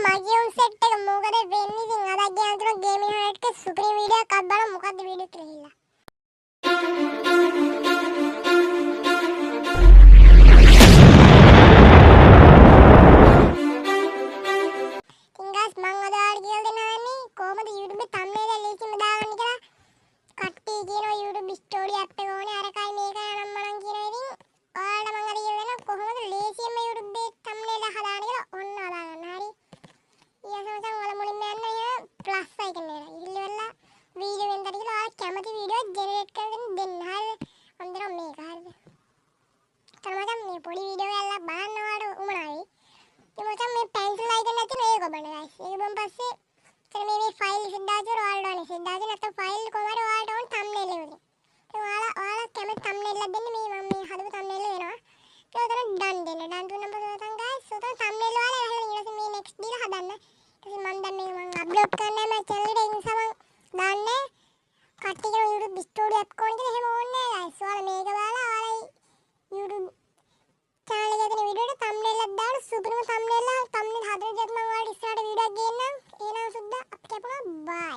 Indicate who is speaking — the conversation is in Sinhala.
Speaker 1: මගේ උන් සෙට් එක මොකද වෙන්නේ ඉතින් අද ගියන්තර ගේමින් හරට්ක සුපිරි වීඩියෝ එකක් බලමු මොකද්ද වීඩියෝ කියලා හිලා ඉංගස් මං අද ආර කියලා දෙනවන්නේ කොහමද YouTube thumbnail එක ලේසියෙන්ම දාගන්නේ කියලා කට්ටිය කියනවා YouTube story app එක ඕනේ අරකයි මේකයි අනම් මනම් කියනවා ඉතින් ඔයාලට මං අද කියලා දෙනවා කොහොමද ලේසියෙන්ම YouTube thumbnail එක හදාගන්නේ කියලා ඔන්න හදාගන්න හරි ඊයසමසම් ඔයාලා මුලින්ම යන්න එහෙම ප්ලස් අයිකන් එක ඉල්ලෙවලා වීඩියෝ එකෙන් දඩ කියලා ඔයාලා කැමති වීඩියෝ ජෙනරේට් කරගෙන දෙන්න හරිද මම දෙනවා මේක හරිද තරමනම් මේ පොඩි වීඩියෝ එකක් බලන්න ඔයාලට උමනායි ඉතින් මචං මේ pencil icon නැති මේක ඔබන්න guys ඒක බම් පස්සේ ඉතින් මේ ෆයිල් සිද්දාජ ඔයාලට ඕනේ සිද්දාජ නැත්නම් ෆයිල් කොහමද ඔයාලට ඕන thumbnail එක උනේ ඉතින් ඔයාලා කැමති thumbnail එකක් දෙන්න මේ මම මේ හදපු thumbnail එක වෙනවා ඒක උතන done දෙන්න done දුන්නම පස්සේ guys උතන thumbnail ඔයාලා එහෙම ඊට පස්සේ මේ next දීලා හදන්න ඉතින් මම දැන් මේක මම අප්ලෝඩ් කරන්න මේ channel එකට ඒ නිසා මම දාන්නේ කට්ටිය YouTube story app කොහොමද කියලා එහෙම ඕනේ නැහැ guys ඔයාලා මේක බලලා ඔයාලා YouTube channel එකේ තියෙන වීඩියෝට thumbnail එකක් දාලා සුපිරිම thumbnail හදලා thumbnail හදලා දෙන්න මම ඔයාලට ඉස්සරහට වීඩියෝ එකක් ගේන්නම් එහෙනම් සුද්දා අපි කැපුණා bye